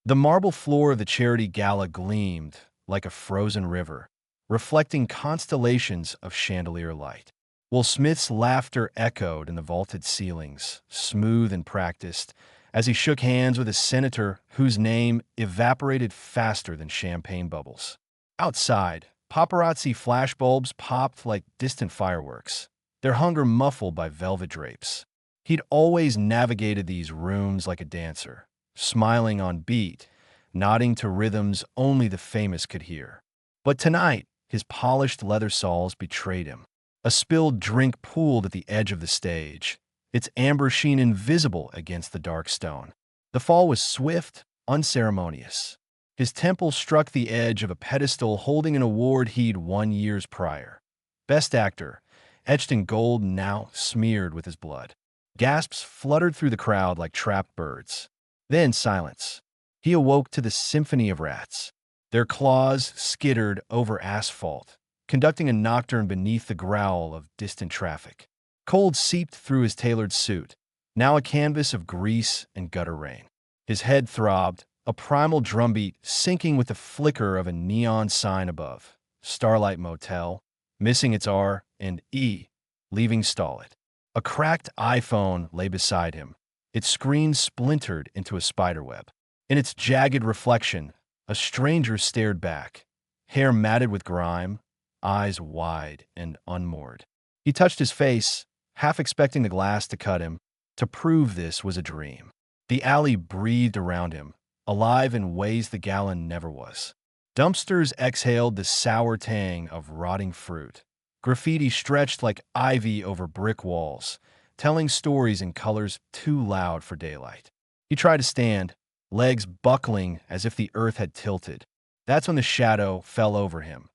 The marble floor of the charity gala gleamed like a frozen river, reflecting constellations of chandelier light. Will Smith's laughter echoed in the vaulted ceilings, smooth and practiced, as he shook hands with a senator whose name evaporated faster than champagne bubbles. Outside, paparazzi flashbulbs popped like distant fireworks, their hunger muffled by velvet drapes. He'd always navigated these rooms like a dancer, smiling on beat, nodding to rhythms only the famous could hear. But tonight, his polished leather soles betrayed him. A spilled drink pooled at the edge of the stage, its amber sheen invisible against the dark stone. The fall was swift, unceremonious. His temple struck the edge of a pedestal holding an award he'd won years prior. Best Actor, etched in gold now smeared with his blood. Gasps fluttered through the crowd like trapped birds. Then silence. He awoke to the symphony of rats. Their claws skittered over asphalt, conducting a nocturne beneath the growl of distant traffic. Cold seeped through his tailored suit, now a canvas of grease and gutter rain. His head throbbed, a primal drumbeat syncing with the flicker of a neon sign above. Starlight Motel, missing its R and E, leaving stolid. A cracked iPhone lay beside him, its screen splintered into a spiderweb. In its jagged reflection, a stranger stared back, hair matted with grime, eyes wide and unmoored. He touched his face, half expecting the glass to cut him, to prove this was a dream. The alley breathed around him, alive in ways the gala never was. Dumpsters exhaled the sour tang of rotting fruit. Graffiti stretched like ivy over brick walls, telling stories in colors too loud for daylight. He tried to stand, legs buckling as if the earth had tilted. That's when the shadow fell over him.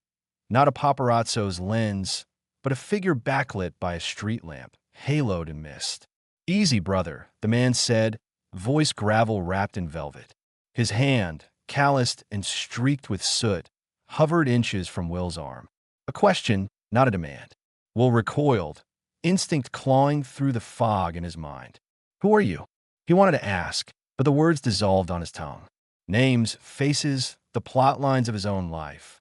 Not a paparazzo's lens, but a figure backlit by a street lamp, haloed in mist. "Easy, brother," the man said, voice gravel wrapped in velvet. His hand, calloused and streaked with soot, hovered inches from Will's arm. A question, not a demand. Will recoiled, instinct clawing through the fog in his mind. "Who are you?" He wanted to ask, but the words dissolved on his tongue. Names, faces, the plot lines of his own life,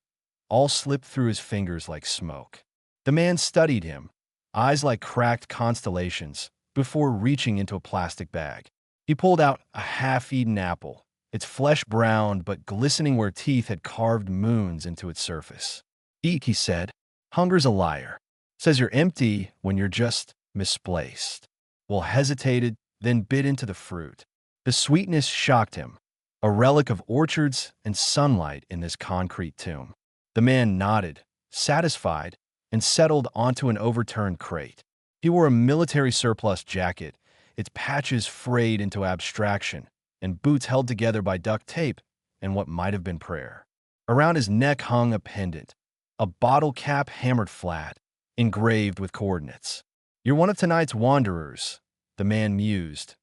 all slipped through his fingers like smoke. The man studied him, eyes like cracked constellations, before reaching into a plastic bag. He pulled out a half-eaten apple, its flesh browned but glistening where teeth had carved moons into its surface. "Eat," he said. "Hunger's a liar. Says you're empty when you're just misplaced." Will hesitated, then bit into the fruit. The sweetness shocked him, a relic of orchards and sunlight in this concrete tomb. The man nodded, satisfied, and settled onto an overturned crate. He wore a military surplus jacket, its patches frayed into abstraction, and boots held together by duct tape and what might have been prayer. Around his neck hung a pendant, a bottle cap hammered flat, engraved with coordinates. "You're one of tonight's wanderers," the man mused,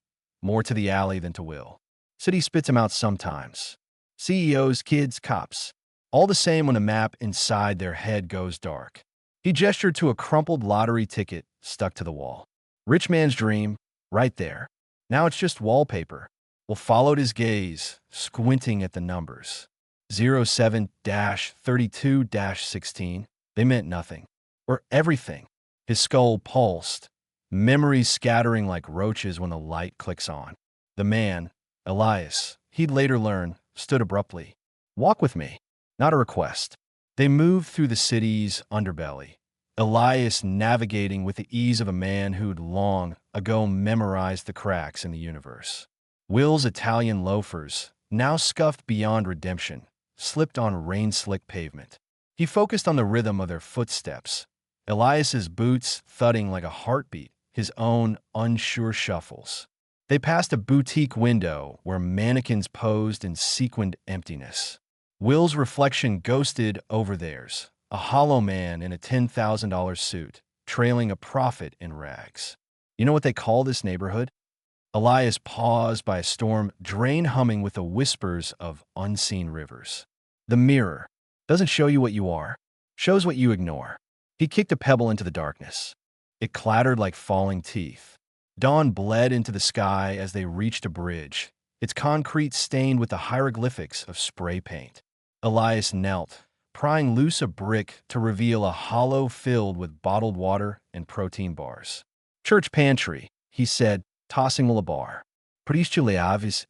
more to the alley than to Will. City spits him out sometimes. CEOs, kids, cops. All the same when the map inside their head goes dark. He gestured to a crumpled lottery ticket stuck to the wall. Rich man's dream, right there. Now it's just wallpaper. Will followed his gaze, squinting at the numbers. 07-32-16. They meant nothing. Or everything. His skull pulsed, memories scattering like roaches when the light clicks on. The man, Elias, he'd later learn, stood abruptly. "Walk with me." Not a request. They moved through the city's underbelly, Elias navigating with the ease of a man who'd long ago memorized the cracks in the universe. Will's Italian loafers, now scuffed beyond redemption, slipped on rain-slick pavement. He focused on the rhythm of their footsteps, Elias's boots thudding like a heartbeat, his own unsure shuffles. They passed a boutique window where mannequins posed in sequined emptiness. Will's reflection ghosted over theirs, a hollow man in a $10,000 suit, trailing a prophet in rags. "You know what they call this neighborhood?" Elias paused by a storm drain humming with the whispers of unseen rivers. "The mirror doesn't show you what you are, shows what you ignore." He kicked a pebble into the darkness. It clattered like falling teeth. Dawn bled into the sky as they reached a bridge, its concrete stained with the hieroglyphics of spray paint. Elias knelt, prying loose a brick to reveal a hollow filled with bottled water and protein bars. Church pantry, he said, tossing Will a bar. Priest Elias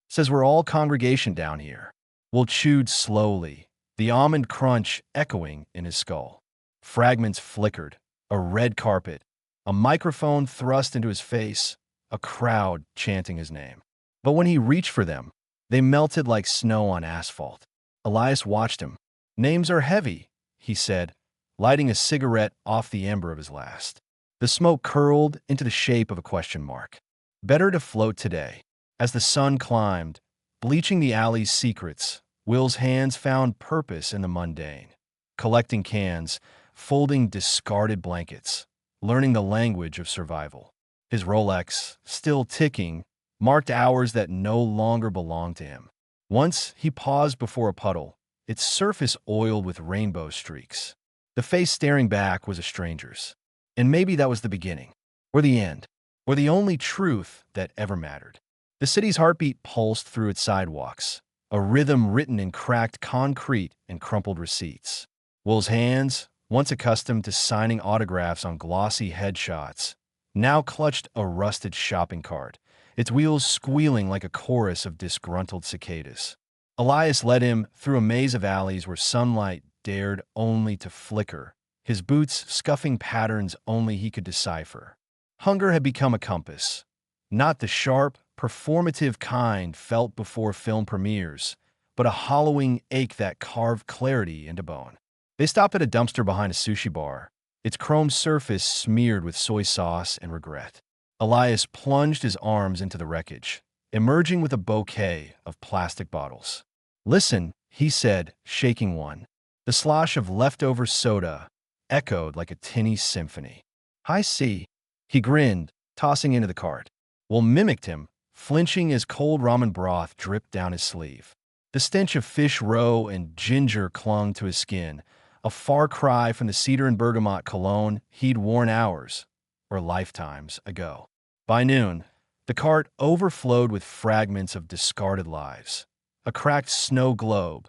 says we're all congregation down here. Will chewed slowly, the almond crunch echoing in his skull. Fragments flickered, a red carpet, a microphone thrust into his face, a crowd chanting his name. But when he reached for them, they melted like snow on asphalt. Elias watched him. Names are heavy, he said, lighting a cigarette off the ember of his last. The smoke curled into the shape of a question mark. Better to float today. As the sun climbed, bleaching the alley's secrets, Will's hands found purpose in the mundane. Collecting cans, folding discarded blankets, learning the language of survival. His Rolex, still ticking, marked hours that no longer belonged to him. Once he paused before a puddle, its surface oiled with rainbow streaks. The face staring back was a stranger's. And maybe that was the beginning, or the end, or the only truth that ever mattered. The city's heartbeat pulsed through its sidewalks, a rhythm written in cracked concrete and crumpled receipts. Will's hands, once accustomed to signing autographs on glossy headshots, now clutched a rusted shopping cart, its wheels squealing like a chorus of disgruntled cicadas. Elias led him through a maze of alleys where sunlight dared only to flicker, his boots scuffing patterns only he could decipher. Hunger had become a compass, not the sharp, performative kind felt before film premieres, but a hollowing ache that carved clarity into bone. They stopped at a dumpster behind a sushi bar, its chrome surface smeared with soy sauce and regret. Elias plunged his arms into the wreckage, emerging with a bouquet of plastic bottles. "Listen," he said, shaking one. The slosh of leftover soda echoed like a tinny symphony. "I see." He grinned, tossing into the cart. Will mimicked him, flinching as cold ramen broth dripped down his sleeve. The stench of fish roe and ginger clung to his skin, a far cry from the cedar and bergamot cologne he'd worn hours, or lifetimes, ago. By noon, the cart overflowed with fragments of discarded lives. A cracked snow globe,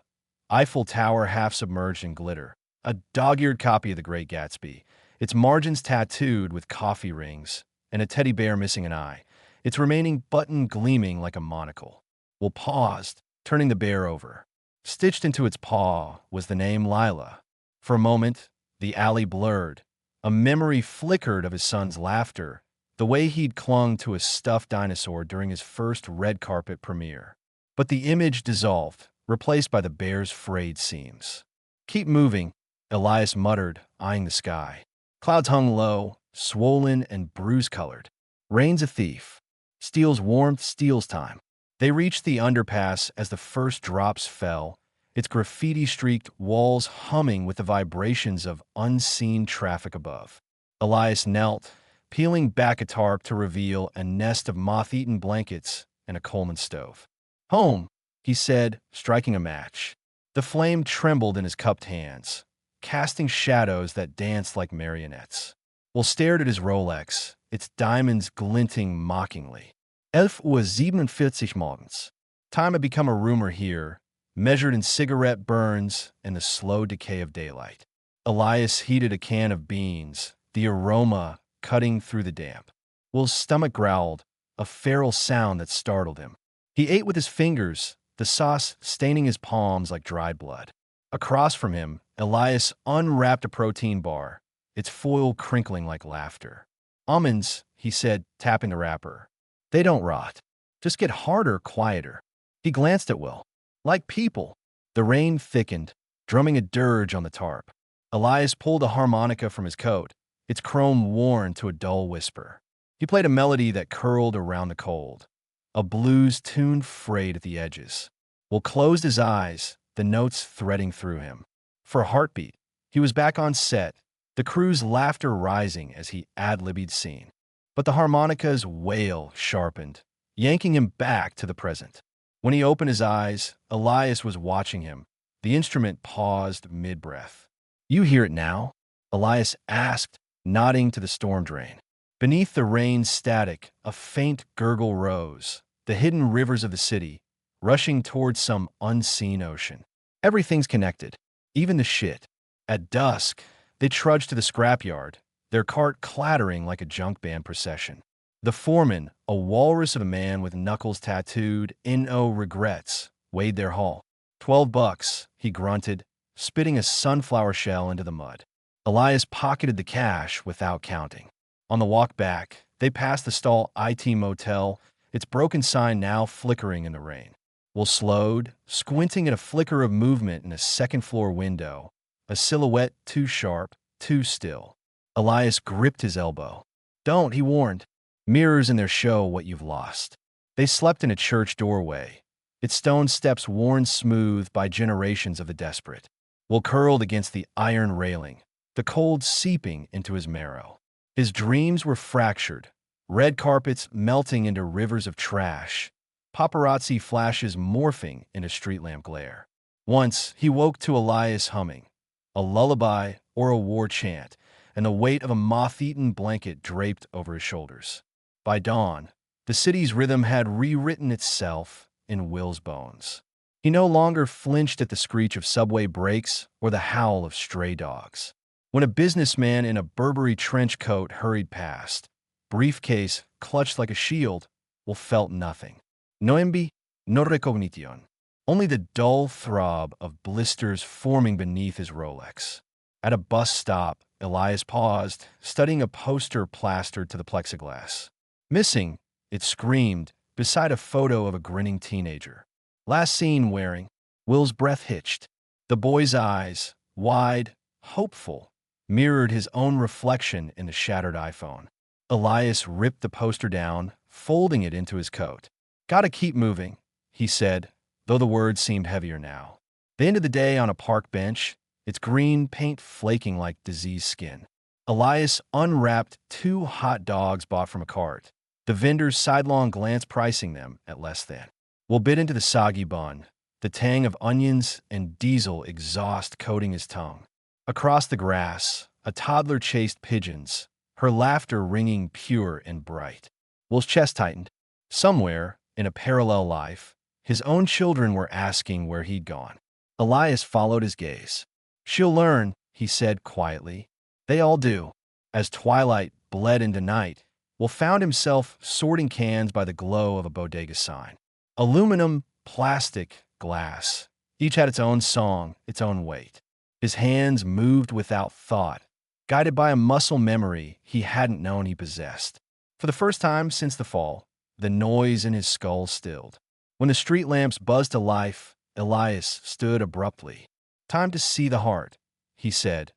Eiffel Tower half submerged in glitter, a dog-eared copy of The Great Gatsby, its margins tattooed with coffee rings, and a teddy bear missing an eye, its remaining button gleaming like a monocle. Will paused, turning the bear over. Stitched into its paw was the name Lila. For a moment, the alley blurred. A memory flickered of his son's laughter, the way he'd clung to a stuffed dinosaur during his first red carpet premiere. But the image dissolved, replaced by the bear's frayed seams. "Keep moving," Elias muttered, eyeing the sky. Clouds hung low, swollen and bruise-colored. Rain's a thief. Steals warmth, steals time. They reached the underpass as the first drops fell, its graffiti-streaked walls humming with the vibrations of unseen traffic above. Elias knelt, peeling back a tarp to reveal a nest of moth-eaten blankets and a Coleman stove. "Home," he said, striking a match. The flame trembled in his cupped hands, casting shadows that danced like marionettes. Will stared at his Rolex, its diamonds glinting mockingly. 11:47 morgens. Time had become a rumor here, measured in cigarette burns and the slow decay of daylight. Elias heated a can of beans, the aroma cutting through the damp. Will's stomach growled, a feral sound that startled him. He ate with his fingers, the sauce staining his palms like dried blood. Across from him, Elias unwrapped a protein bar, its foil crinkling like laughter. "Almonds," he said, tapping the wrapper. "They don't rot. Just get harder, quieter." He glanced at Will. "Like people." The rain thickened, drumming a dirge on the tarp. Elias pulled a harmonica from his coat, its chrome worn to a dull whisper. He played a melody that curled around the cold, a blues tune frayed at the edges. Will closed his eyes, the notes threading through him. For a heartbeat, he was back on set, the crew's laughter rising as he ad-libbed scene. But the harmonica's wail sharpened, yanking him back to the present. When he opened his eyes, Elias was watching him. The instrument paused mid-breath. "You hear it now?" Elias asked, nodding to the storm drain. Beneath the rain's static, a faint gurgle rose, the hidden rivers of the city, rushing towards some unseen ocean. Everything's connected, even the shit. At dusk, they trudged to the scrapyard, their cart clattering like a junk band procession. The foreman, a walrus of a man with knuckles tattooed, no regrets, weighed their haul. $12, he grunted, spitting a sunflower shell into the mud. Elias pocketed the cash without counting. On the walk back, they passed the stall IT motel, its broken sign now flickering in the rain. Will slowed, squinting at a flicker of movement in a second-floor window, a silhouette too sharp, too still. Elias gripped his elbow. Don't, he warned. Mirrors in their show what you've lost. They slept in a church doorway, its stone steps worn smooth by generations of the desperate. Will curled against the iron railing, the cold seeping into his marrow. His dreams were fractured, red carpets melting into rivers of trash, paparazzi flashes morphing into street lamp glare. Once, he woke to Elias humming, a lullaby or a war chant, and the weight of a moth-eaten blanket draped over his shoulders. By dawn, the city's rhythm had rewritten itself in Will's bones. He no longer flinched at the screech of subway brakes or the howl of stray dogs. When a businessman in a Burberry trench coat hurried past, briefcase clutched like a shield, Will felt nothing. No envy, no recognition. Only the dull throb of blisters forming beneath his Rolex. At a bus stop, Elias paused, studying a poster plastered to the plexiglass. Missing, it screamed, beside a photo of a grinning teenager. Last seen wearing. Will's breath hitched. The boy's eyes, wide, hopeful, mirrored his own reflection in the shattered iPhone. Elias ripped the poster down, folding it into his coat. Gotta keep moving, he said, though the words seemed heavier now. They ended the day on a park bench, its green paint flaking like diseased skin. Elias unwrapped 2 hot dogs bought from a cart, the vendor's sidelong glance pricing them at less than. Will bit into the soggy bun, the tang of onions and diesel exhaust coating his tongue. Across the grass, a toddler chased pigeons, her laughter ringing pure and bright. Will's chest tightened. Somewhere, in a parallel life, his own children were asking where he'd gone. Elias followed his gaze. She'll learn, he said quietly. They all do. As twilight bled into night, Will found himself sorting cans by the glow of a bodega sign. Aluminum, plastic, glass. Each had its own song, its own weight. His hands moved without thought, guided by a muscle memory he hadn't known he possessed. For the first time since the fall, the noise in his skull stilled. When the street lamps buzzed to life, Elias stood abruptly. Time to see the heart, he said,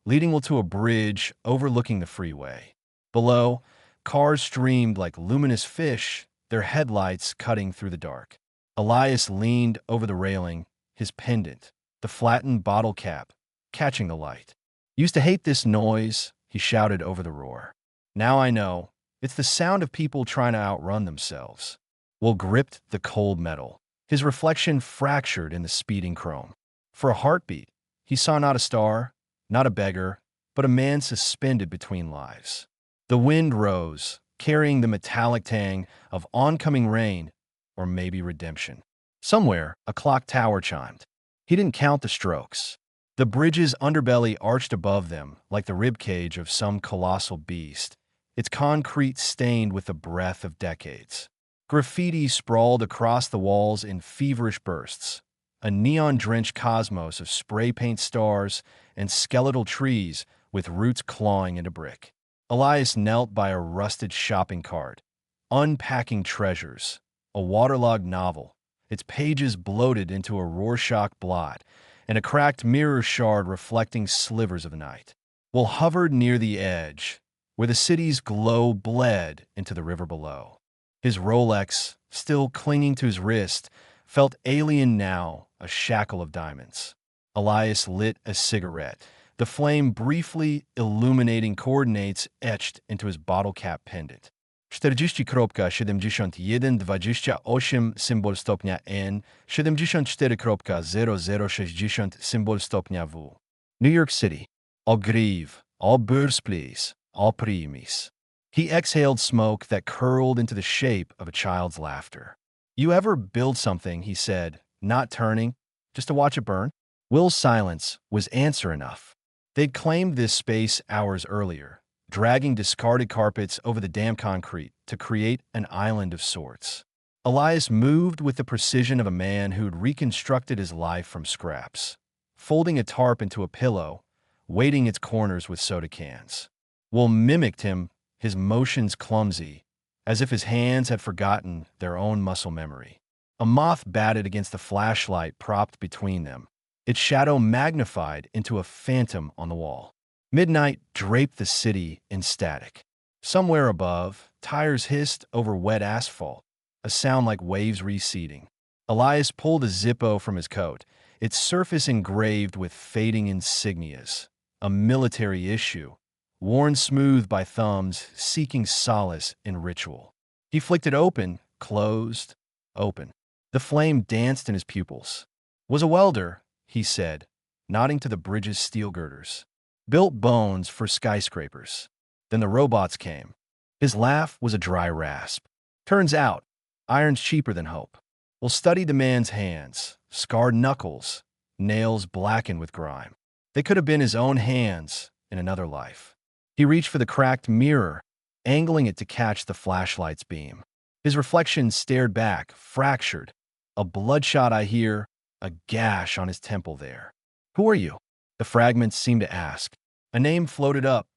leading Will to a bridge overlooking the freeway. Below, cars streamed like luminous fish, their headlights cutting through the dark. Elias leaned over the railing, his pendant, the flattened bottle cap, catching the light. Used to hate this noise, he shouted over the roar. Now I know. It's the sound of people trying to outrun themselves. Will gripped the cold metal, his reflection fractured in the speeding chrome. For a heartbeat, he saw not a star, not a beggar, but a man suspended between lives. The wind rose, carrying the metallic tang of oncoming rain, or maybe redemption. Somewhere, a clock tower chimed. He didn't count the strokes. The bridge's underbelly arched above them like the ribcage of some colossal beast, its concrete stained with the breath of decades. Graffiti sprawled across the walls in feverish bursts, a neon-drenched cosmos of spray paint stars and skeletal trees with roots clawing into brick. Elias knelt by a rusted shopping cart, unpacking treasures, a waterlogged novel, its pages bloated into a Rorschach blot, and a cracked mirror shard reflecting slivers of the night. Will hovered near the edge, where the city's glow bled into the river below. His Rolex, still clinging to his wrist, felt alien now, a shackle of diamonds. Elias lit a cigarette, the flame briefly illuminating coordinates etched into his bottle cap pendant. 40,71,28 symbol stopnia N, 74,0060 symbol stopnia W. New York City. All grieve, all beurs please, all primis. He exhaled smoke that curled into the shape of a child's laughter. You ever build something, he said, not turning, just to watch it burn? Will's silence was answer enough. They'd claimed this space hours earlier, dragging discarded carpets over the damp concrete to create an island of sorts. Elias moved with the precision of a man who'd reconstructed his life from scraps, folding a tarp into a pillow, weighting its corners with soda cans. Will mimicked him, his motions clumsy, as if his hands had forgotten their own muscle memory. A moth batted against the flashlight propped between them, its shadow magnified into a phantom on the wall. Midnight draped the city in static. Somewhere above, tires hissed over wet asphalt, a sound like waves receding. Elias pulled a Zippo from his coat, its surface engraved with fading insignias, a military issue, worn smooth by thumbs seeking solace in ritual. He flicked it open, closed, open. The flame danced in his pupils. Was a welder, he said, nodding to the bridge's steel girders. Built bones for skyscrapers. Then the robots came. His laugh was a dry rasp. Turns out, iron's cheaper than hope. We'll study the man's hands, scarred knuckles, nails blackened with grime. They could have been his own hands in another life. He reached for the cracked mirror, angling it to catch the flashlight's beam. His reflection stared back, fractured. A bloodshot eye here, a gash on his temple there. Who are you? The fragments seemed to ask. A name floated up,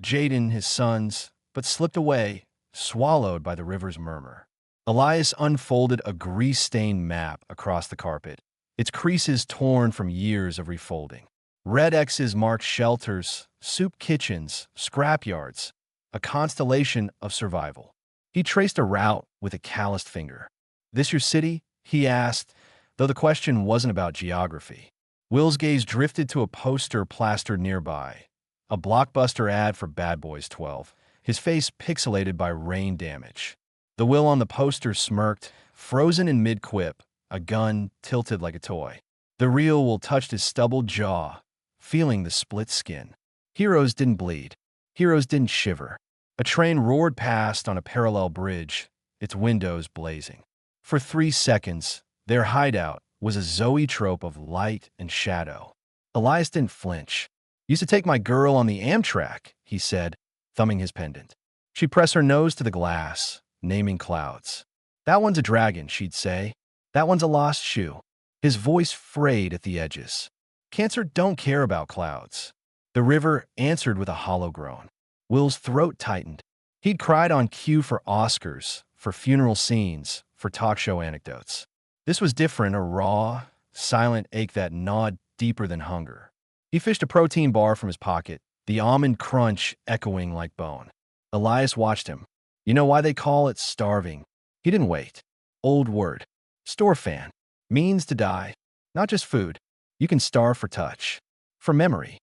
Jaden, his son's, but slipped away, swallowed by the river's murmur. Elias unfolded a grease-stained map across the carpet, its creases torn from years of refolding. Red X's marked shelters, soup kitchens, scrapyards, a constellation of survival. He traced a route with a calloused finger. This your city? He asked, though the question wasn't about geography. Will's gaze drifted to a poster plastered nearby, a blockbuster ad for Bad Boys 12, his face pixelated by rain damage. The Will on the poster smirked, frozen in mid-quip, a gun tilted like a toy. The real Will touched his stubbled jaw, feeling the split skin. Heroes didn't bleed. Heroes didn't shiver. A train roared past on a parallel bridge, its windows blazing. For 3 seconds, their hideout was a zoetrope of light and shadow. Elias didn't flinch. Used to take my girl on the Amtrak, he said, thumbing his pendant. She'd press her nose to the glass, naming clouds. That one's a dragon, she'd say. That one's a lost shoe. His voice frayed at the edges. Cancer don't care about clouds. The river answered with a hollow groan. Will's throat tightened. He'd cried on cue for Oscars, for funeral scenes, for talk show anecdotes. This was different, a raw, silent ache that gnawed deeper than hunger. He fished a protein bar from his pocket, the almond crunch echoing like bone. Elias watched him. You know why they call it starving? He didn't wait. Old word. Store fan. Means to die. Not just food. You can starve for touch. For memory.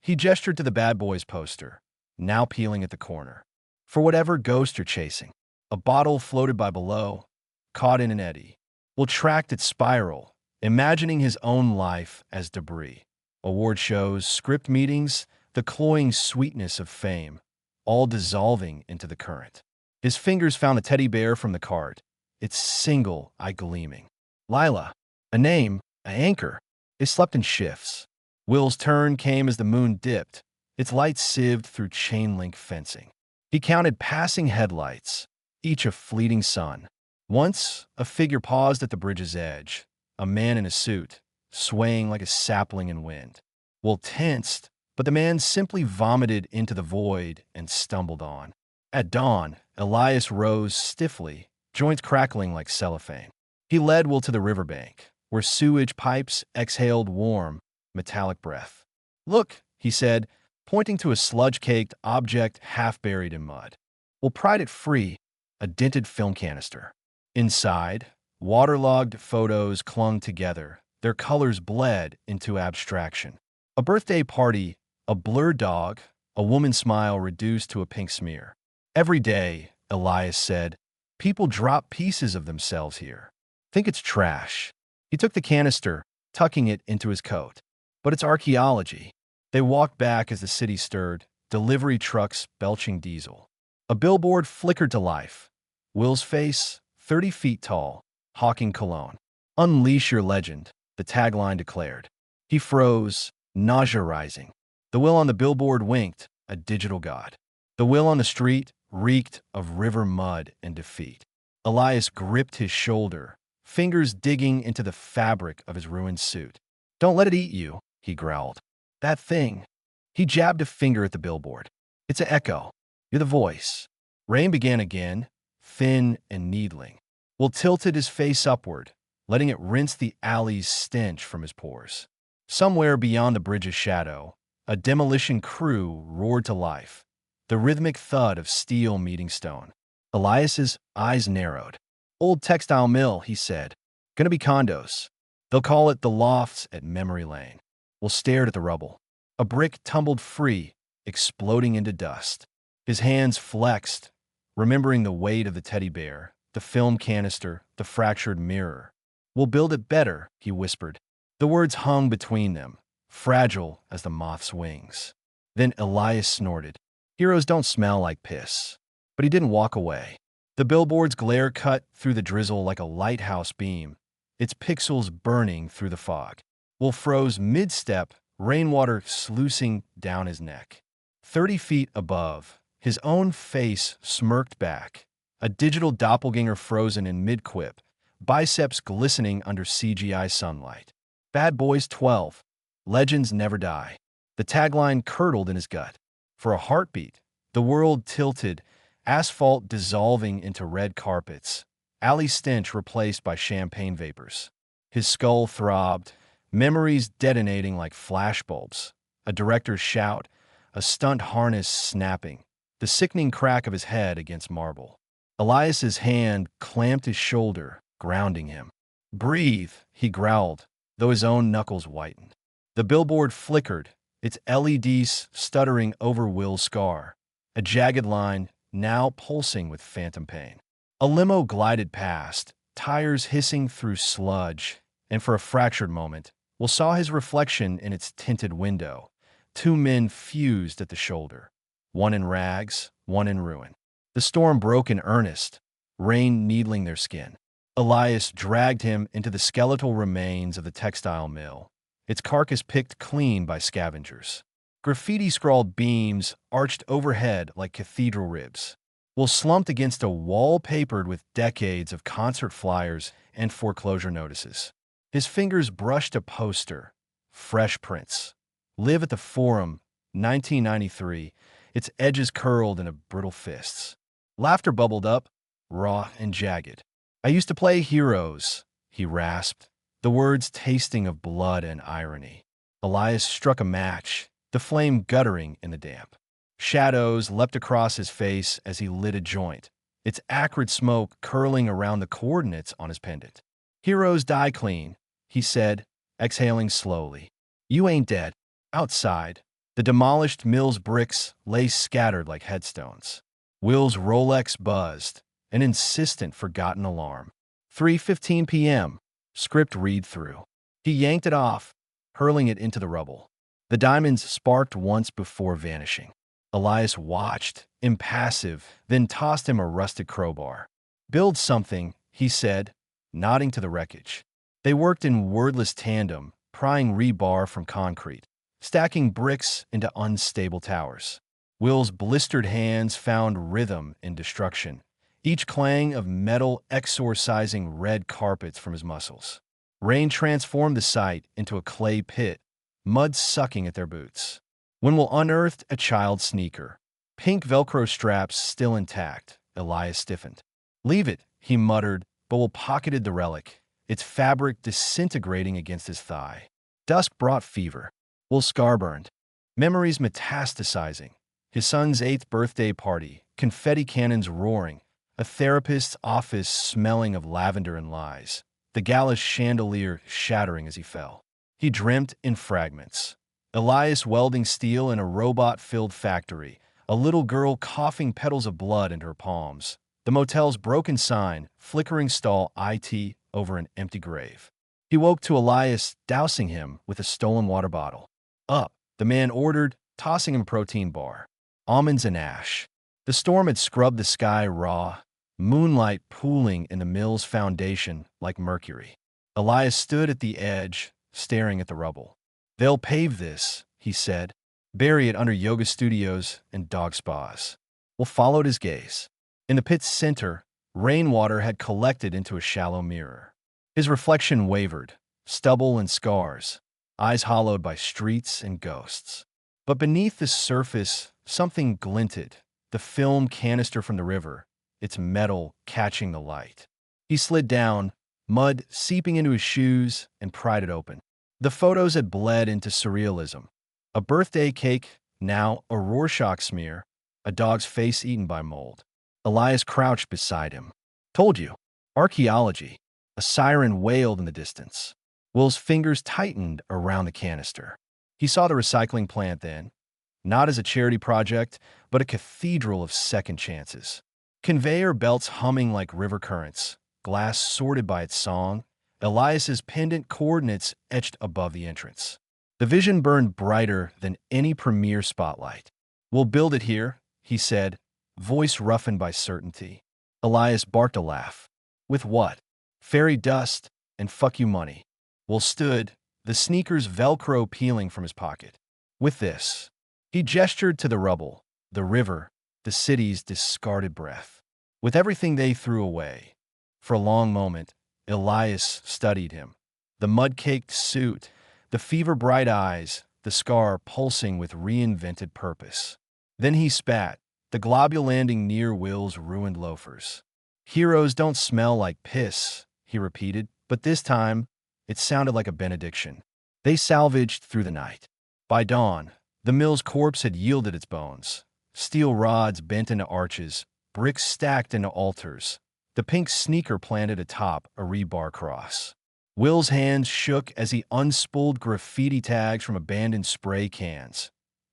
He gestured to the Bad Boys poster, now peeling at the corner. For whatever ghost you're chasing. A bottle floated by below, caught in an eddy. Will tracked its spiral, imagining his own life as debris. Award shows, script meetings, the cloying sweetness of fame, all dissolving into the current. His fingers found a teddy bear from the cart, its single eye gleaming. Lila, a name, an anchor. It slept in shifts. Will's turn came as the moon dipped, its light sieved through chain-link fencing. He counted passing headlights, each a fleeting sun. Once, a figure paused at the bridge's edge, a man in a suit, swaying like a sapling in wind. Will tensed, but the man simply vomited into the void and stumbled on. At dawn, Elias rose stiffly, joints crackling like cellophane. He led Will to the riverbank, where sewage pipes exhaled warm, metallic breath. Look, he said, pointing to a sludge-caked object half buried in mud. Will pried it free, a dented film canister. Inside, waterlogged photos clung together, their colors bled into abstraction. A birthday party, a blurred dog, a woman's smile reduced to a pink smear. Every day, Elias said, people drop pieces of themselves here. Think it's trash. He took the canister, tucking it into his coat. But it's archaeology. They walked back as the city stirred, delivery trucks belching diesel. A billboard flickered to life. Will's face, 30 feet tall, hawking cologne. "Unleash your legend," the tagline declared. He froze, nausea rising. The will on the billboard winked, a digital god. The will on the street reeked of river mud and defeat. Elias gripped his shoulder, fingers digging into the fabric of his ruined suit. "Don't let it eat you," he growled. "That thing." He jabbed a finger at the billboard. "It's an echo. You're the voice." Rain began again, thin and needling. Will tilted his face upward, letting it rinse the alley's stench from his pores. Somewhere beyond the bridge's shadow, a demolition crew roared to life, the rhythmic thud of steel meeting stone. Elias's eyes narrowed. "Old textile mill," he said. "Gonna be condos. They'll call it the Lofts at Memory Lane." Will stared at the rubble. A brick tumbled free, exploding into dust. His hands flexed, remembering the weight of the teddy bear, the film canister, the fractured mirror. "We'll build it better," he whispered. The words hung between them, fragile as the moth's wings. Then Elias snorted. "Heroes don't smell like piss." But he didn't walk away. The billboard's glare cut through the drizzle like a lighthouse beam, its pixels burning through the fog. Will froze mid-step, rainwater sluicing down his neck. 30 feet above, his own face smirked back, a digital doppelganger frozen in mid-quip, biceps glistening under CGI sunlight. "Bad Boys 12. Legends never die." The tagline curdled in his gut. For a heartbeat, the world tilted, asphalt dissolving into red carpets, alley stench replaced by champagne vapors. His skull throbbed, memories detonating like flashbulbs, a director's shout, a stunt harness snapping, the sickening crack of his head against marble. Elias's hand clamped his shoulder, grounding him. "Breathe," he growled, though his own knuckles whitened. The billboard flickered, its LEDs stuttering over Will's scar, a jagged line now pulsing with phantom pain. A limo glided past, tires hissing through sludge, and for a fractured moment, Will saw his reflection in its tinted window. Two men fused at the shoulder, one in rags, one in ruin. The storm broke in earnest, rain needling their skin. Elias dragged him into the skeletal remains of the textile mill, its carcass picked clean by scavengers. Graffiti-scrawled beams arched overhead like cathedral ribs. Will slumped against a wall papered with decades of concert flyers and foreclosure notices. His fingers brushed a poster, Fresh Prince. Live at the Forum, 1993, its edges curled into brittle fists. Laughter bubbled up, raw and jagged. "I used to play Heroes," he rasped, the words tasting of blood and irony. Elias struck a match, the flame guttering in the damp. Shadows leapt across his face as he lit a joint, its acrid smoke curling around the coordinates on his pendant. "Heroes die clean," he said, exhaling slowly. "You ain't dead." Outside, the demolished mill's bricks lay scattered like headstones. Will's Rolex buzzed, an insistent forgotten alarm. 3:15 p.m., script read-through. He yanked it off, hurling it into the rubble. The diamonds sparked once before vanishing. Elias watched, impassive, then tossed him a rusted crowbar. "Build something," he said, nodding to the wreckage. They worked in wordless tandem, prying rebar from concrete, stacking bricks into unstable towers. Will's blistered hands found rhythm in destruction, each clang of metal exorcising red carpets from his muscles. Rain transformed the site into a clay pit, mud sucking at their boots. When Will unearthed a child's sneaker, pink Velcro straps still intact, Elias stiffened. "Leave it," he muttered, but Will pocketed the relic, its fabric disintegrating against his thigh. Dusk brought fever. Will's scar burned. Memories metastasizing. His son's 8th birthday party, confetti cannons roaring, a therapist's office smelling of lavender and lies, the gala's chandelier shattering as he fell. He dreamt in fragments. Elias welding steel in a robot-filled factory, a little girl coughing petals of blood into her palms, the motel's broken sign, flickering stall IT over an empty grave. He woke to Elias dousing him with a stolen water bottle. "Up," the man ordered, tossing him a protein bar. Almonds and ash. The storm had scrubbed the sky raw, moonlight pooling in the mill's foundation like mercury. Elias stood at the edge, staring at the rubble. "They'll pave this," he said. "Bury it under yoga studios and dog spas." Will followed his gaze. In the pit's center, rainwater had collected into a shallow mirror. His reflection wavered, stubble and scars, eyes hollowed by streets and ghosts. But beneath the surface, something glinted, the film canister from the river, its metal catching the light. He slid down, mud seeping into his shoes, and pried it open. The photos had bled into surrealism. A birthday cake, now a Rorschach smear, a dog's face eaten by mold. Elias crouched beside him. "Told you. Archaeology." A siren wailed in the distance. Will's fingers tightened around the canister. He saw the recycling plant then, not as a charity project, but a cathedral of second chances. Conveyor belts humming like river currents, glass sorted by its song, Elias's pendant coordinates etched above the entrance. The vision burned brighter than any premier spotlight. "We'll build it here," he said, voice roughened by certainty. Elias barked a laugh. "With what?" "Fairy dust and fuck you money." Will stood, the sneakers Velcro peeling from his pocket. "With this." He gestured to the rubble, the river, the city's discarded breath. "With everything they threw away." For a long moment, Elias studied him. The mud-caked suit, the fever-bright eyes, the scar pulsing with reinvented purpose. Then he spat, the globule landing near Will's ruined loafers. "Heroes don't smell like piss," he repeated, but this time, it sounded like a benediction. They salvaged through the night. By dawn, the mill's corpse had yielded its bones. Steel rods bent into arches, bricks stacked into altars, the pink sneaker planted atop a rebar cross. Will's hands shook as he unspooled graffiti tags from abandoned spray cans.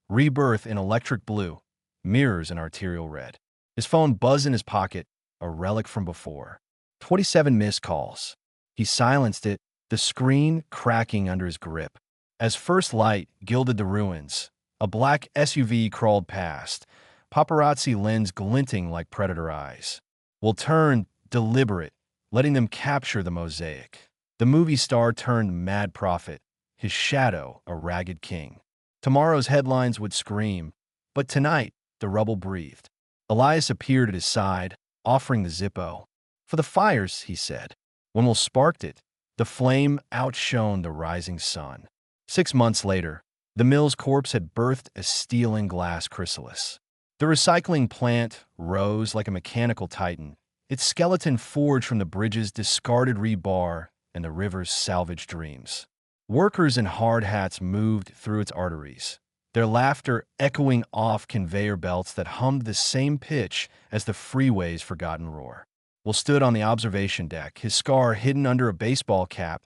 Rebirth in electric blue, mirrors in arterial red. His phone buzzed in his pocket, a relic from before. 27 missed calls. He silenced it, the screen cracking under his grip. As first light gilded the ruins, a black SUV crawled past, paparazzi lens glinting like predator eyes. Will turned, deliberate, letting them capture the mosaic. The movie star turned mad prophet, his shadow a ragged king. Tomorrow's headlines would scream, but tonight the rubble breathed. Elias appeared at his side, offering the Zippo. "For the fires," he said. When Will sparked it, the flame outshone the rising sun. 6 months later, the mill's corpse had birthed a steel and glass chrysalis. The recycling plant rose like a mechanical titan, its skeleton forged from the bridge's discarded rebar and the river's salvaged dreams. Workers in hard hats moved through its arteries, their laughter echoing off conveyor belts that hummed the same pitch as the freeway's forgotten roar. Will stood on the observation deck, his scar hidden under a baseball cap,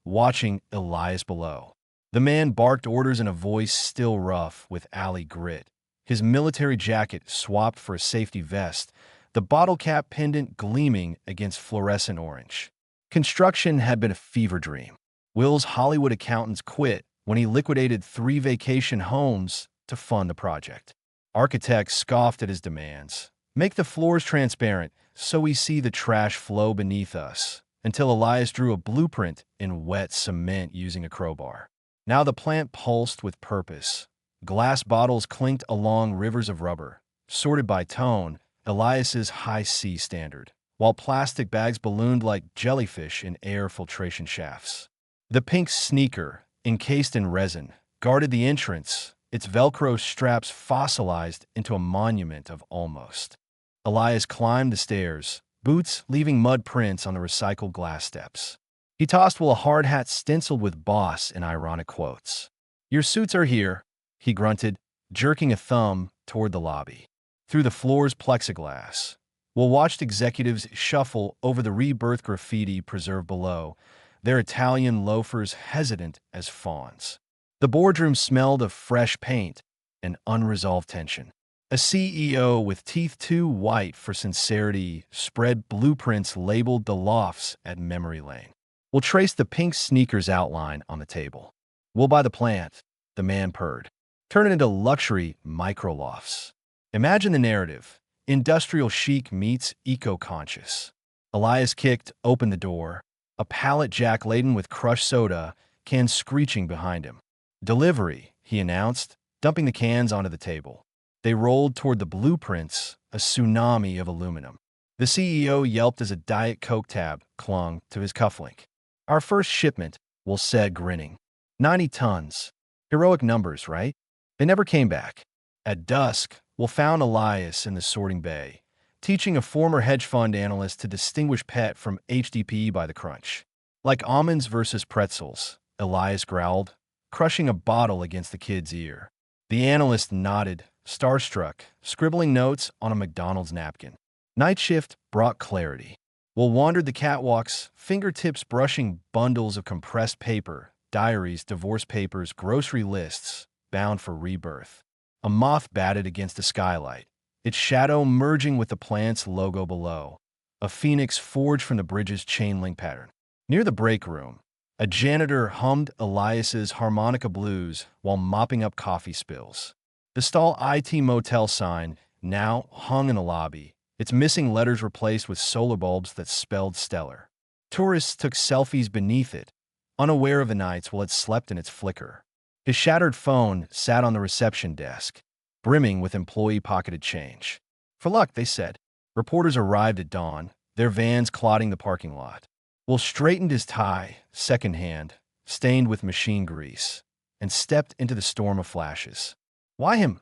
watching Elias below. The man barked orders in a voice still rough with alley grit, his military jacket swapped for a safety vest, the bottle cap pendant gleaming against fluorescent orange. Construction had been a fever dream. Will's Hollywood accountants quit when he liquidated 3 vacation homes to fund the project. Architects scoffed at his demands. "Make the floors transparent so we see the trash flow beneath us," until Elias drew a blueprint in wet cement using a crowbar. Now the plant pulsed with purpose. Glass bottles clinked along rivers of rubber, sorted by tone, Elias's high C standard, while plastic bags ballooned like jellyfish in air filtration shafts. The pink sneaker, encased in resin, guarded the entrance, its Velcro straps fossilized into a monument of almost. Elias climbed the stairs, boots leaving mud prints on the recycled glass steps. He tossed Will a hard hat stenciled with boss in ironic quotes. "Your suits are here," he grunted, jerking a thumb toward the lobby. Through the floor's plexiglass, Will watched executives shuffle over the rebirth graffiti preserved below, their Italian loafers hesitant as fawns. The boardroom smelled of fresh paint and unresolved tension. A CEO with teeth too white for sincerity spread blueprints labeled the lofts at memory lane. We'll trace the pink sneakers outline on the table. We'll buy the plant, the man purred. Turn it into luxury micro-lofts. Imagine the narrative. Industrial chic meets eco-conscious. Elias kicked open the door, a pallet jack laden with crushed soda, cans screeching behind him. Delivery, he announced, dumping the cans onto the table. They rolled toward the blueprints, a tsunami of aluminum. The CEO yelped as a Diet Coke tab clung to his cufflink. Our first shipment, Will said, grinning. 90 tons. Heroic numbers, right? They never came back. At dusk, Will found Elias in the sorting bay, teaching a former hedge fund analyst to distinguish PET from HDPE by the crunch. Like almonds versus pretzels, Elias growled, crushing a bottle against the kid's ear. The analyst nodded, starstruck, scribbling notes on a McDonald's napkin. Night shift brought clarity. Will wandered the catwalks, fingertips brushing bundles of compressed paper, diaries, divorce papers, grocery lists, bound for rebirth. A moth batted against the skylight, its shadow merging with the plant's logo below. A phoenix forged from the bridge's chain-link pattern. Near the break room, a janitor hummed Elias's harmonica blues while mopping up coffee spills. The stall IT motel sign now hung in the lobby, its missing letters replaced with solar bulbs that spelled stellar. Tourists took selfies beneath it, unaware of the nights while it slept in its flicker. His shattered phone sat on the reception desk, brimming with employee-pocketed change. For luck, they said. Reporters arrived at dawn, their vans clogging the parking lot. Will straightened his tie, secondhand, stained with machine grease, and stepped into the storm of flashes. Why him?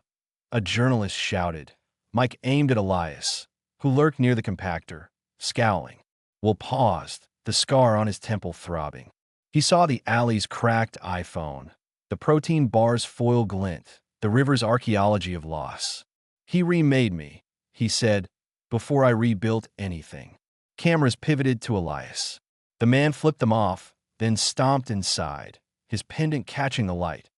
A journalist shouted. Mike aimed at Elias, who lurked near the compactor, scowling. Will paused, the scar on his temple throbbing. He saw the alley's cracked iPhone, the protein bar's foil glint, the river's archaeology of loss. He remade me, he said, before I rebuilt anything. Cameras pivoted to Elias. The man flipped them off, then stomped inside, his pendant catching the light.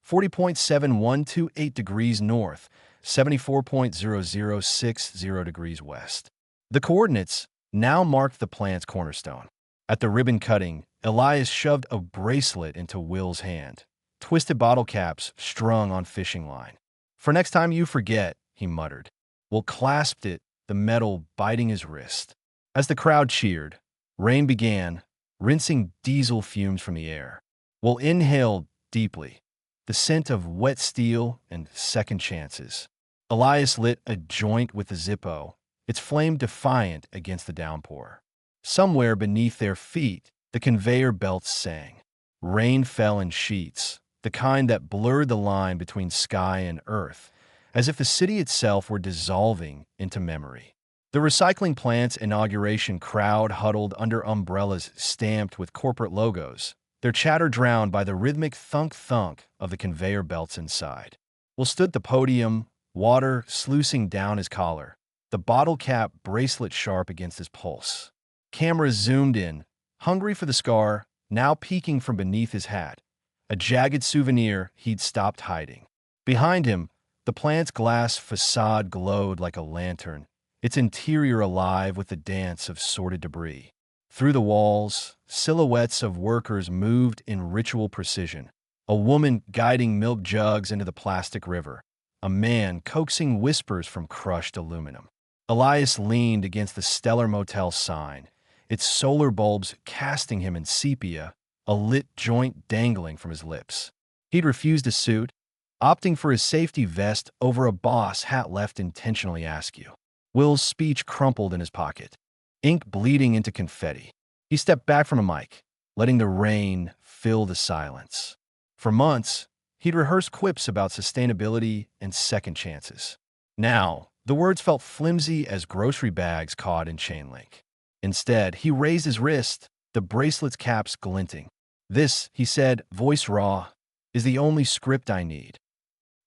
40.7128 degrees north, 74.0060 degrees west. The coordinates now marked the plant's cornerstone. At the ribbon cutting, Elias shoved a bracelet into Will's hand. Twisted bottle caps strung on fishing line. For next time you forget, he muttered. Will clasped it, the metal biting his wrist. As the crowd cheered, rain began, rinsing diesel fumes from the air. Will inhaled deeply, the scent of wet steel and second chances. Elias lit a joint with a Zippo, its flame defiant against the downpour. Somewhere beneath their feet, the conveyor belts sang. Rain fell in sheets, the kind that blurred the line between sky and earth, as if the city itself were dissolving into memory. The recycling plant's inauguration crowd huddled under umbrellas stamped with corporate logos, their chatter drowned by the rhythmic thunk-thunk of the conveyor belts inside. Will stood at the podium, water sluicing down his collar, the bottle cap bracelet sharp against his pulse. Cameras zoomed in, hungry for the scar, now peeking from beneath his hat, a jagged souvenir he'd stopped hiding. Behind him, the plant's glass facade glowed like a lantern, its interior alive with the dance of sorted debris. Through the walls, silhouettes of workers moved in ritual precision. A woman guiding milk jugs into the plastic river, a man coaxing whispers from crushed aluminum. Elias leaned against the Stellar Motel sign, its solar bulbs casting him in sepia, a lit joint dangling from his lips. He'd refused a suit, opting for his safety vest over a boss hat left intentionally askew. Will's speech crumpled in his pocket, ink bleeding into confetti. He stepped back from a mic, letting the rain fill the silence. For months, he'd rehearsed quips about sustainability and second chances. Now, the words felt flimsy as grocery bags caught in chain link. Instead, he raised his wrist, the bracelet's caps glinting. This, he said, voice raw, is the only script I need.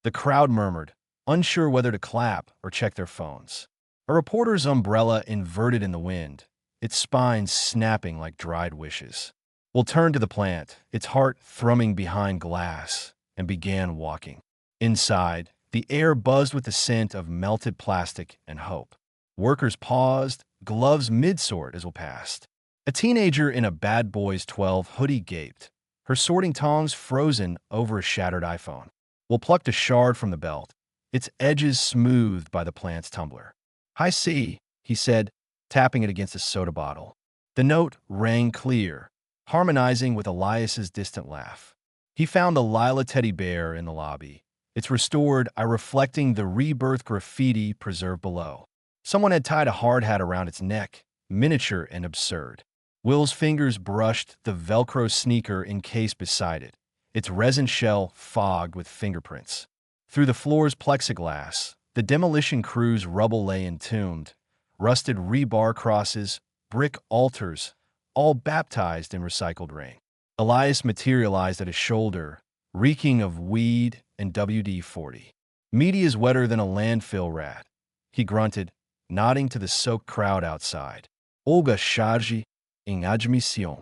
The crowd murmured, unsure whether to clap or check their phones. A reporter's umbrella inverted in the wind, its spine snapping like dried wishes. Will turned to the plant, its heart thrumming behind glass, and began walking. Inside, the air buzzed with the scent of melted plastic and hope. Workers paused, gloves mid-sort as Will passed. A teenager in a Bad Boys 12 hoodie gaped, her sorting tongs frozen over a shattered iPhone. Will plucked a shard from the belt, its edges smoothed by the plant's tumbler. "I see," he said, tapping it against a soda bottle. The note rang clear, harmonizing with Elias's distant laugh. He found the Lila teddy bear in the lobby. Its restored eye reflecting the rebirth graffiti preserved below. Someone had tied a hard hat around its neck, miniature and absurd. Will's fingers brushed the Velcro sneaker encased beside it, its resin shell fogged with fingerprints. Through the floor's plexiglass, the demolition crew's rubble lay entombed, rusted rebar crosses, brick altars, all baptized in recycled rain. Elias materialized at his shoulder, reeking of weed and WD-40. "Media's wetter than a landfill rat," he grunted, nodding to the soaked crowd outside. "Olga Shaji in admission."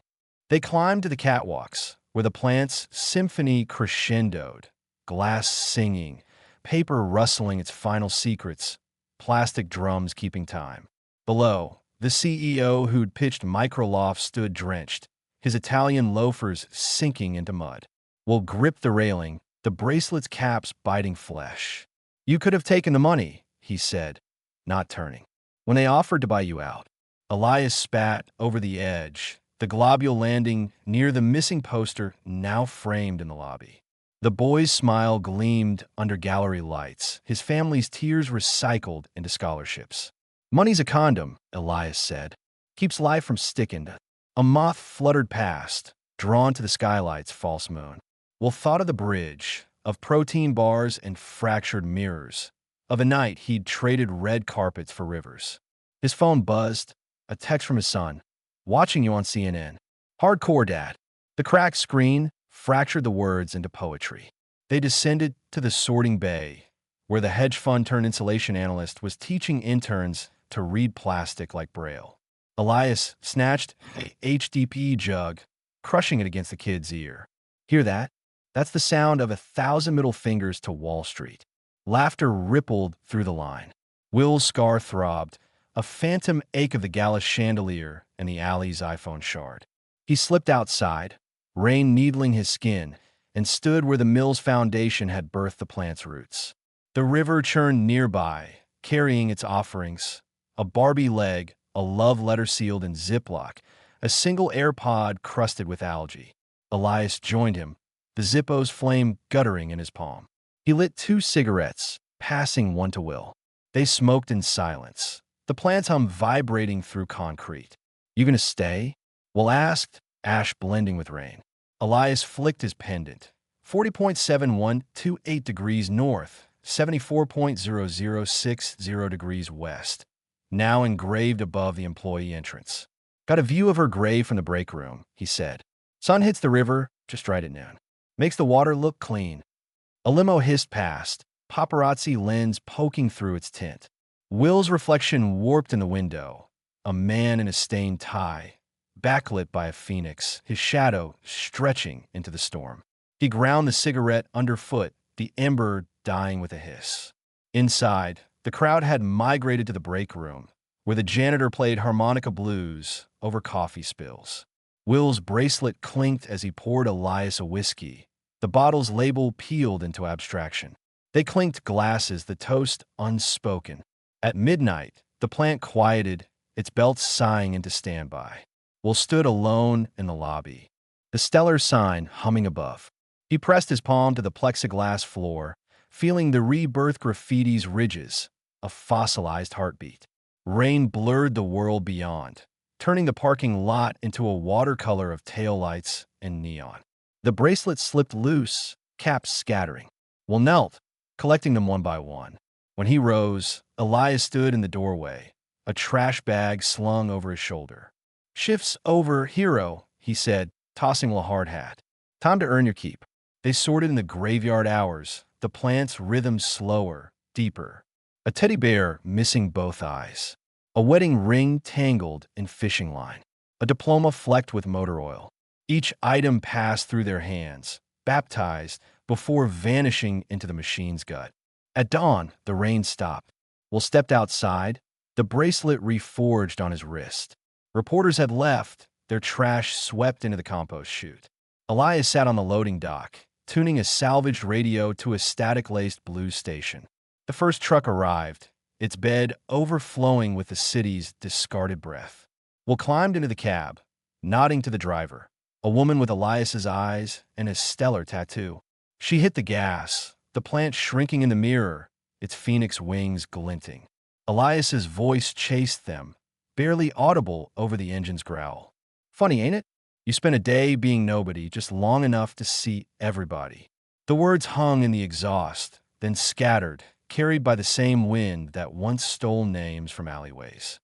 They climbed to the catwalks, where the plant's symphony crescendoed, glass singing, paper rustling its final secrets, plastic drums keeping time. Below, the CEO who'd pitched Microloft stood drenched, his Italian loafers sinking into mud. Will gripped the railing, the bracelet's caps biting flesh. "You could have taken the money," he said, not turning. "When they offered to buy you out." Elias spat over the edge, the globule landing near the missing poster now framed in the lobby. The boy's smile gleamed under gallery lights, his family's tears recycled into scholarships. "Money's a condom," Elias said. "Keeps life from sticking." A moth fluttered past, drawn to the skylight's false moon. Will thought of the bridge, of protein bars and fractured mirrors, of a night he'd traded red carpets for rivers. His phone buzzed, a text from his son. "Watching you on CNN. Hardcore, Dad." The cracked screen fractured the words into poetry. They descended to the sorting bay, where the hedge fund turned insulation analyst was teaching interns to read plastic like Braille. Elias snatched a HDPE jug, crushing it against the kid's ear. "Hear that? That's the sound of 1,000 middle fingers to Wall Street." Laughter rippled through the line. Will's scar throbbed, a phantom ache of the gala chandelier and the alley's iPhone shard. He slipped outside, rain needling his skin, and stood where the mill's foundation had birthed the plant's roots. The river churned nearby, carrying its offerings, a Barbie leg, a love letter sealed in Ziploc, a single AirPod crusted with algae. Elias joined him, the Zippo's flame guttering in his palm. He lit 2 cigarettes, passing one to Will. They smoked in silence, the plant's hum vibrating through concrete. "You gonna stay?" Will asked, ash blending with rain. Elias flicked his pendant. 40.7128 degrees north, 74.0060 degrees west. Now engraved above the employee entrance. "Got a view of her grave from the break room," he said. "Sun hits the river just right at noon. Makes the water look clean." A limo hissed past, paparazzi lens poking through its tint. Will's reflection warped in the window, a man in a stained tie, backlit by a phoenix, his shadow stretching into the storm. He ground the cigarette underfoot, the ember dying with a hiss. Inside, the crowd had migrated to the break room, where the janitor played harmonica blues over coffee spills. Will's bracelet clinked as he poured Elias a whiskey, the bottle's label peeled into abstraction. They clinked glasses, the toast unspoken. At midnight, the plant quieted, its belts sighing into standby. Will stood alone in the lobby, the stellar sign humming above. He pressed his palm to the plexiglass floor, feeling the rebirth graffiti's ridges, a fossilized heartbeat. Rain blurred the world beyond, turning the parking lot into a watercolor of taillights and neon. The bracelet slipped loose, caps scattering. Will knelt, collecting them one by one. When he rose, Elias stood in the doorway, a trash bag slung over his shoulder. "Shifts over, hero," he said, tossing Will a hard hat. "Time to earn your keep." They sorted in the graveyard hours, the plant's rhythm slower, deeper. A teddy bear missing both eyes. A wedding ring tangled in fishing line. A diploma flecked with motor oil. Each item passed through their hands, baptized, before vanishing into the machine's gut. At dawn, the rain stopped. Will stepped outside, the bracelet reforged on his wrist. Reporters had left, their trash swept into the compost chute. Elias sat on the loading dock, tuning a salvaged radio to a static-laced blues station. The first truck arrived, its bed overflowing with the city's discarded breath. Will climbed into the cab, nodding to the driver, a woman with Elias's eyes and his stellar tattoo. She hit the gas, the plant shrinking in the mirror, its phoenix wings glinting. Elias's voice chased them, barely audible over the engine's growl. Funny, ain't it? You spend a day being nobody just long enough to see everybody. The words hung in the exhaust, then scattered, carried by the same wind that once stole names from alleyways.